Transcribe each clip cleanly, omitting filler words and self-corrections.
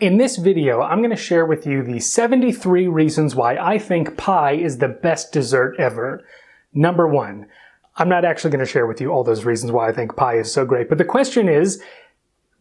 In this video, I'm going to share with you the 73 reasons why I think pie is the best dessert ever. Number 1, I'm not actually going to share with you all those reasons why I think pie is so great, but the question is,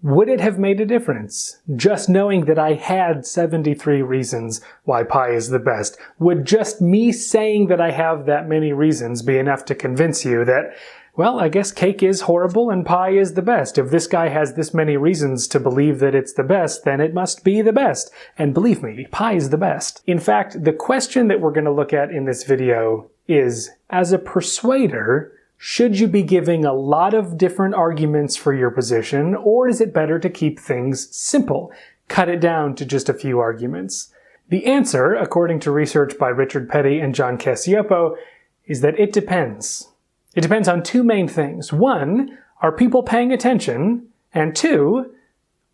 would it have made a difference? Just knowing that I had 73 reasons why pie is the best. Would just me saying that I have that many reasons be enough to convince you that, well, I guess cake is horrible and pie is the best. If this guy has this many reasons to believe that it's the best, then it must be the best. And believe me, pie is the best. In fact, the question that we're going to look at in this video is, as a persuader, should you be giving a lot of different arguments for your position, or is it better to keep things simple? Cut it down to just a few arguments. The answer, according to research by Richard Petty and John Cacioppo, is that it depends. It depends on two main things. 1, are people paying attention? And 2,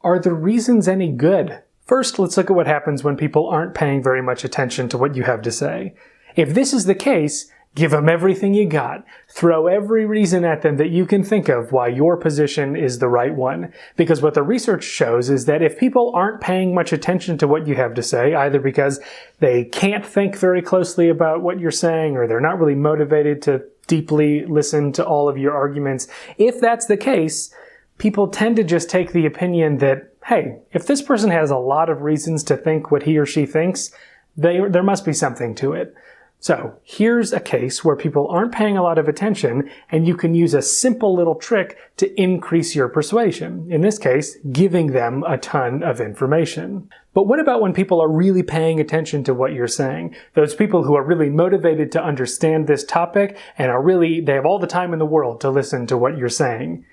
are the reasons any good? First, let's look at what happens when people aren't paying very much attention to what you have to say. If this is the case, give them everything you got. Throw every reason at them that you can think of why your position is the right one. Because what the research shows is that if people aren't paying much attention to what you have to say, either because they can't think very closely about what you're saying, or they're not really motivated to deeply listen to all of your arguments, if that's the case, people tend to just take the opinion that, hey, if this person has a lot of reasons to think what he or she thinks, there must be something to it. So here's a case where people aren't paying a lot of attention, and you can use a simple little trick to increase your persuasion. In this case, giving them a ton of information. But what about when people are really paying attention to what you're saying? Those people who are really motivated to understand this topic and they have all the time in the world to listen to what you're saying.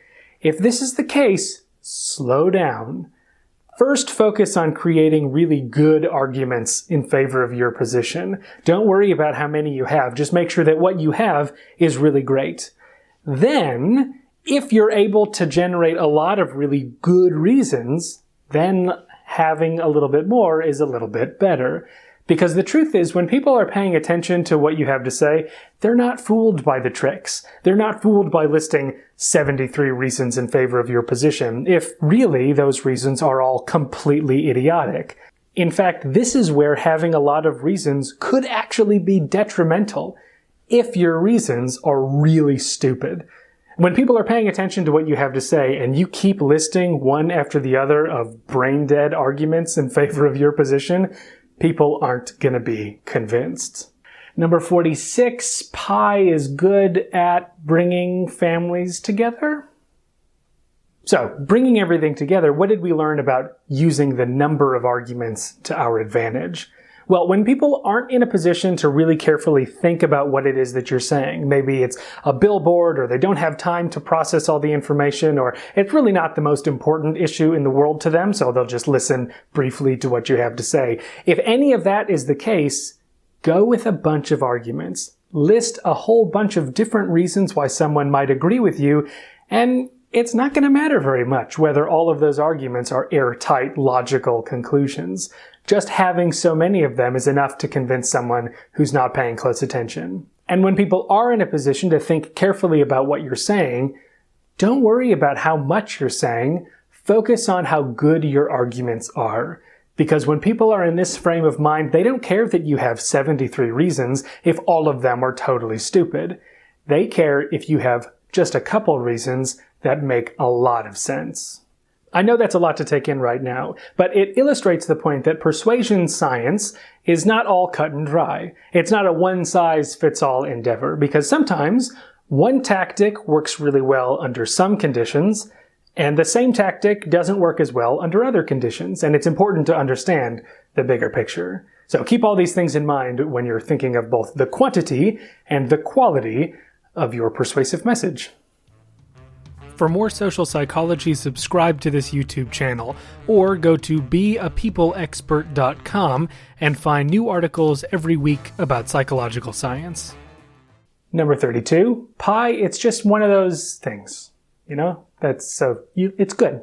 If this is the case, slow down. First, focus on creating really good arguments in favor of your position. Don't worry about how many you have. Just make sure that what you have is really great. Then, if you're able to generate a lot of really good reasons, then having a little bit more is a little bit better. Because the truth is, when people are paying attention to what you have to say, they're not fooled by the tricks. They're not fooled by listing 73 reasons in favor of your position, if really those reasons are all completely idiotic. In fact, this is where having a lot of reasons could actually be detrimental, if your reasons are really stupid. When people are paying attention to what you have to say, and you keep listing one after the other of brain-dead arguments in favor of your position, people aren't going to be convinced. Number 46, pie is good at bringing families together. So, bringing everything together, what did we learn about using the number of arguments to our advantage? Well, when people aren't in a position to really carefully think about what it is that you're saying, maybe it's a billboard, or they don't have time to process all the information, or it's really not the most important issue in the world to them, so they'll just listen briefly to what you have to say. If any of that is the case, go with a bunch of arguments. List a whole bunch of different reasons why someone might agree with you, and it's not going to matter very much whether all of those arguments are airtight, logical conclusions. Just having so many of them is enough to convince someone who's not paying close attention. And when people are in a position to think carefully about what you're saying, don't worry about how much you're saying. Focus on how good your arguments are. Because when people are in this frame of mind, they don't care that you have 73 reasons if all of them are totally stupid. They care if you have just a couple reasons that make a lot of sense. I know that's a lot to take in right now, but it illustrates the point that persuasion science is not all cut and dry. It's not a one-size-fits-all endeavor, because sometimes one tactic works really well under some conditions, and the same tactic doesn't work as well under other conditions, and it's important to understand the bigger picture. So keep all these things in mind when you're thinking of both the quantity and the quality of your persuasive message. For more social psychology, subscribe to this YouTube channel, or go to beapeopleexpert.com and find new articles every week about psychological science. Number 32, pie, it's just one of those things, it's good.